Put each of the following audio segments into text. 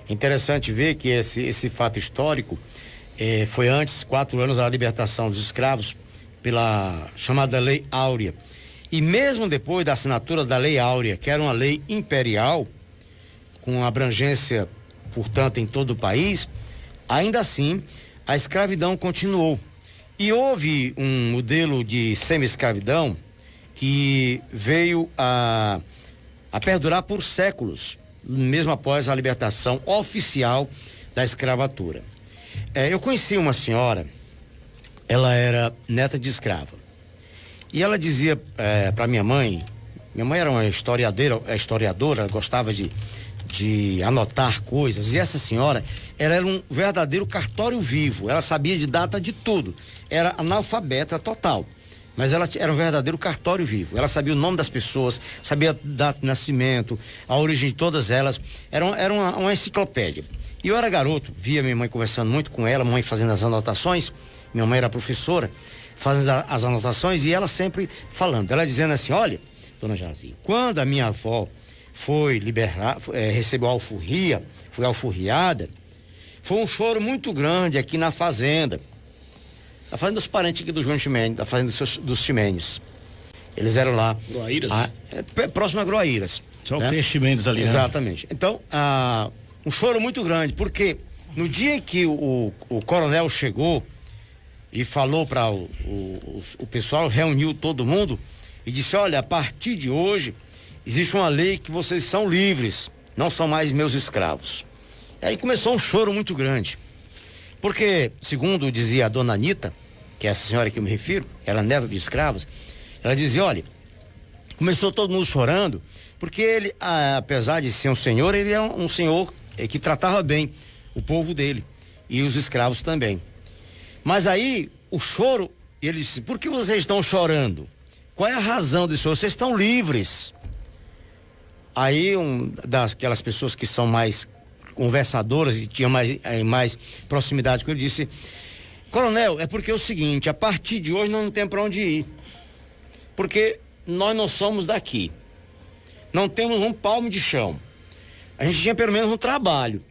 Interessante ver que esse fato histórico foi antes, 4 anos da libertação dos escravos pela chamada Lei Áurea. E mesmo depois da assinatura da Lei Áurea, que era uma lei imperial, com abrangência, portanto, em todo o país, ainda assim, a escravidão continuou. E houve um modelo de semi-escravidão que veio a perdurar por séculos, mesmo após a libertação oficial da escravatura. Eu conheci uma senhora, ela era neta de escrava, e ela dizia para minha mãe era uma historiadora, ela gostava de anotar coisas, e essa senhora, ela era um verdadeiro cartório vivo, ela sabia de data de tudo, era analfabeta total, mas ela era um verdadeiro cartório vivo, ela sabia o nome das pessoas, sabia a data de nascimento, a origem de todas elas, era uma enciclopédia. E eu era garoto, via minha mãe conversando muito com ela, mãe fazendo as anotações, minha mãe era professora, fazendo as anotações, e ela sempre falando, ela dizendo assim: olha, dona Jazi, quando a minha avó foi recebeu a alforria, foi alforriada, foi um choro muito grande aqui na fazenda dos parentes aqui do João Ximenes, da fazenda dos Ximenes. Eles eram lá. Groaíras? Próximo a Groaíras. Só tem Ximenes ali, exatamente. Né? Então, um choro muito grande, porque no dia em que o coronel chegou e falou para o pessoal, reuniu todo mundo e disse: olha, a partir de hoje existe uma lei que vocês são livres, não são mais meus escravos. E aí começou um choro muito grande, porque, segundo dizia a dona Anita, que é essa senhora que eu me refiro, ela é neta de escravos, ela dizia: olha, começou todo mundo chorando, porque ele, apesar de ser um senhor, ele é um senhor que tratava bem o povo dele e os escravos também. Mas aí, o choro, ele disse: por que vocês estão chorando? Qual é a razão disso? Vocês estão livres. Aí, daquelas pessoas que são mais conversadoras e tinham mais proximidade com ele, disse: coronel, é porque é o seguinte, a partir de hoje nós não temos para onde ir, porque nós não somos daqui, não temos um palmo de chão, a gente tinha pelo menos um trabalho,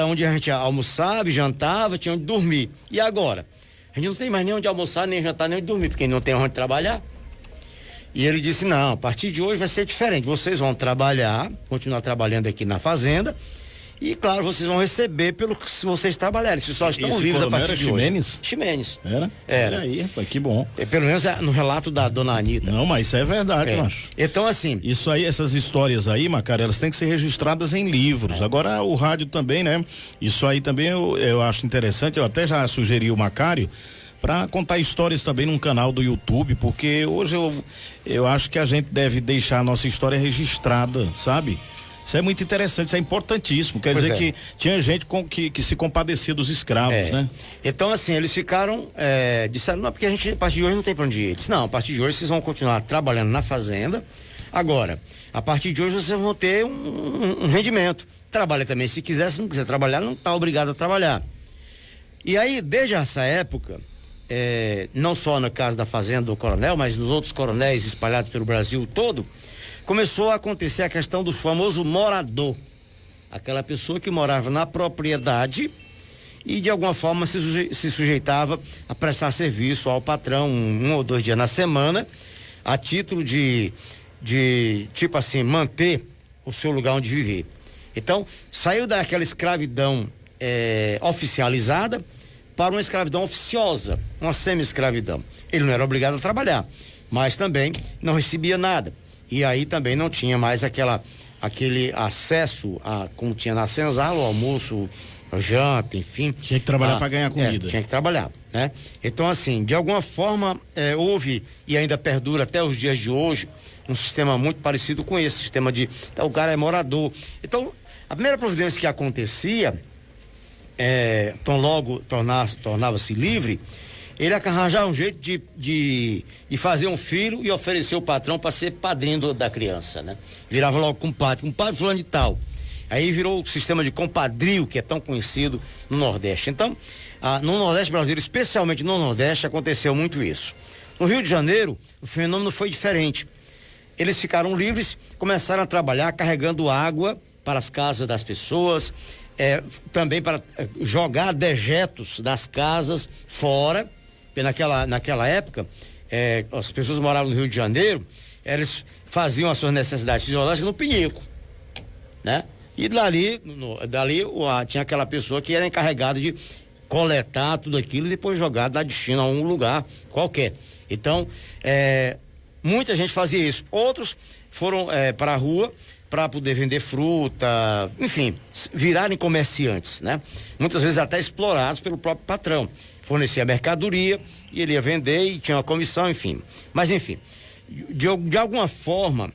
onde a gente almoçava e jantava, tinha onde dormir, e agora? A gente não tem mais nem onde almoçar, nem jantar, nem onde dormir, porque não tem onde trabalhar. E ele disse: não, a partir de hoje vai ser diferente, vocês vão trabalhar, continuar trabalhando aqui na fazenda, e claro, vocês vão receber pelo que vocês trabalharem, vocês só estão livres a partir de Ximenes? hoje. Ximenes. Era? Olha aí, rapaz, que bom. Pelo menos no relato da dona Anita. Não, mas isso é verdade, macho. Então, assim... Isso aí, essas histórias aí, Macari, elas têm que ser registradas em livros. Agora, o rádio também, né? Isso aí também eu acho interessante, eu até já sugeri o Macário para contar histórias também num canal do YouTube, porque hoje eu acho que a gente deve deixar a nossa história registrada, sabe? Isso é muito interessante, isso é importantíssimo. Quer dizer que tinha gente que se compadecia dos escravos, né? Então, assim, eles ficaram, disseram: não, porque a gente, a partir de hoje não tem pra onde ir. Ele disse: não, a partir de hoje vocês vão continuar trabalhando na fazenda. Agora, a partir de hoje vocês vão ter um rendimento. Trabalha também, se quiser, se não quiser trabalhar, não está obrigado a trabalhar. E aí, desde essa época, não só no caso da fazenda do coronel, mas nos outros coronéis espalhados pelo Brasil todo, começou a acontecer a questão do famoso morador, aquela pessoa que morava na propriedade e de alguma forma se sujeitava a prestar serviço ao patrão um ou 2 dias na semana, a título de tipo assim, manter o seu lugar onde viver. Então, saiu daquela escravidão oficializada para uma escravidão oficiosa, uma semi-escravidão. Ele não era obrigado a trabalhar, mas também não recebia nada. E aí também não tinha mais aquele acesso como tinha na senzala, o almoço, a janta, enfim. Tinha que trabalhar para ganhar comida. Tinha que trabalhar, né? Então, assim, de alguma forma, houve e ainda perdura até os dias de hoje um sistema muito parecido com esse sistema o cara é morador. Então, a primeira providência que acontecia, tão logo tornava-se livre, ele arranjava um jeito de fazer um filho e oferecer o patrão para ser padrinho da criança, né? Virava logo compadre fulano de tal. Aí virou o sistema de compadrio, que é tão conhecido no Nordeste. Então, no Nordeste brasileiro, especialmente no Nordeste, aconteceu muito isso. No Rio de Janeiro, o fenômeno foi diferente. Eles ficaram livres, começaram a trabalhar carregando água para as casas das pessoas, também para jogar dejetos das casas fora, porque naquela época as pessoas moravam no Rio de Janeiro, eles faziam as suas necessidades fisiológicas no Pinico, né? E dali tinha aquela pessoa que era encarregada de coletar tudo aquilo e depois jogar da destino a um lugar qualquer. Então, muita gente fazia isso. Outros foram para a rua para poder vender fruta, enfim, virarem comerciantes, né? Muitas vezes até explorados pelo próprio patrão. Fornecia mercadoria e ele ia vender e tinha uma comissão, enfim. Mas, enfim, de alguma forma,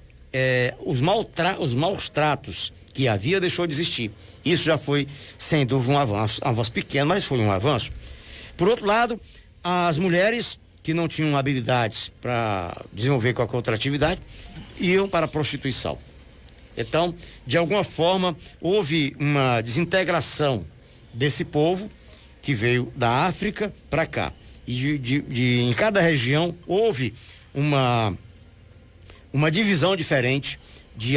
os maus tratos que havia deixou de existir. Isso já foi, sem dúvida, um avanço pequeno, mas foi um avanço. Por outro lado, as mulheres que não tinham habilidades para desenvolver qualquer outra atividade iam para a prostituição. Então, de alguma forma, houve uma desintegração desse povo que veio da África para cá. E em cada região houve uma divisão diferente de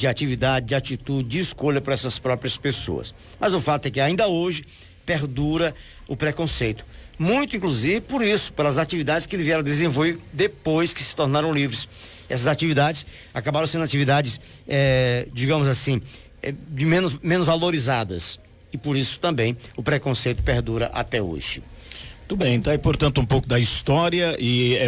atividade, de atitude, de escolha para essas próprias pessoas. Mas o fato é que ainda hoje perdura o preconceito. Muito, inclusive, por isso, pelas atividades que eles vieram desenvolver depois que se tornaram livres. Essas atividades acabaram sendo atividades, digamos assim, de menos valorizadas. E por isso também o preconceito perdura até hoje. Muito bem, tá aí, portanto, um pouco da história e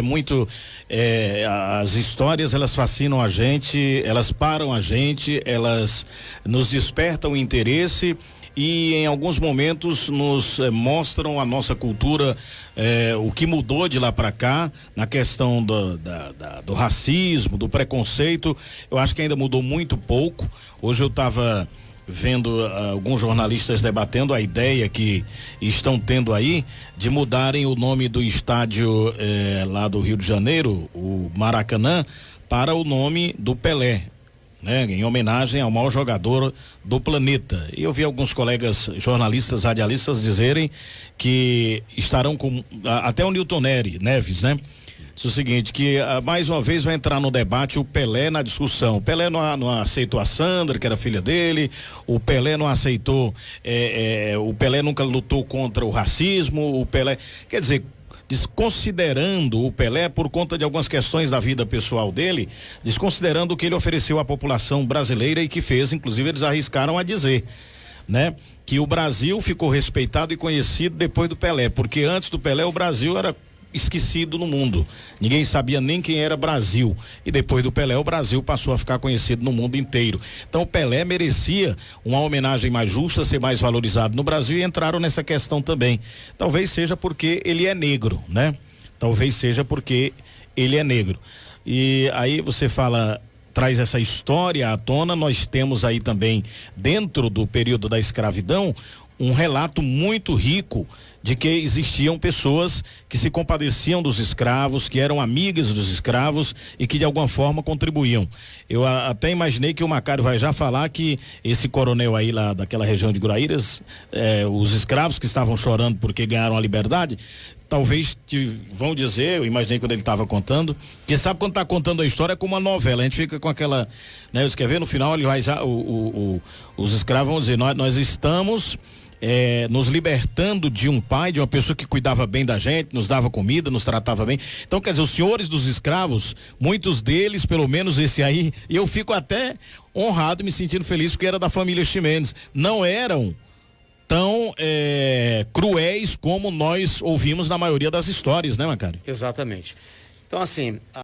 as histórias, elas fascinam a gente, elas param a gente, elas nos despertam o interesse e em alguns momentos nos mostram a nossa cultura, o que mudou de lá para cá na questão do racismo, do preconceito. Eu acho que ainda mudou muito pouco. Hoje eu estava vendo alguns jornalistas debatendo a ideia que estão tendo aí de mudarem o nome do estádio lá do Rio de Janeiro, o Maracanã, para o nome do Pelé, né? Em homenagem ao maior jogador do planeta. E eu vi alguns colegas jornalistas, radialistas dizerem que estarão com até o Newton Neves, né? Diz o seguinte, que mais uma vez vai entrar no debate o Pelé na discussão. O Pelé não aceitou a Sandra, que era filha dele, o Pelé não aceitou, o Pelé nunca lutou contra o racismo, o Pelé, quer dizer, desconsiderando o Pelé por conta de algumas questões da vida pessoal dele, desconsiderando o que ele ofereceu à população brasileira e que fez, inclusive eles arriscaram a dizer, né? Que o Brasil ficou respeitado e conhecido depois do Pelé, porque antes do Pelé o Brasil era esquecido no mundo, ninguém sabia nem quem era Brasil, e depois do Pelé o Brasil passou a ficar conhecido no mundo inteiro. Então o Pelé merecia uma homenagem mais justa, ser mais valorizado no Brasil, e entraram nessa questão também. Talvez seja porque ele é negro, né? Talvez seja porque ele é negro. E aí você traz essa história à tona. Nós temos aí também, dentro do período da escravidão, um relato muito rico de que existiam pessoas que se compadeciam dos escravos, que eram amigas dos escravos e que de alguma forma contribuíam. Eu até imaginei que o Macário vai já falar que esse coronel aí lá daquela região de Gruaíras, os escravos que estavam chorando porque ganharam a liberdade, talvez vão dizer, eu imaginei quando ele estava contando, que sabe quando está contando a história é como uma novela, a gente fica com aquela, né, você quer ver, no final ele vai, os escravos vão dizer, nós estamos nos libertando de um pai, de uma pessoa que cuidava bem da gente, nos dava comida, nos tratava bem. Então, quer dizer, os senhores dos escravos, muitos deles, pelo menos esse aí, e eu fico até honrado, me sentindo feliz porque era da família Ximenes, não eram tão cruéis como nós ouvimos na maioria das histórias, né, Macário? Exatamente. Então, assim,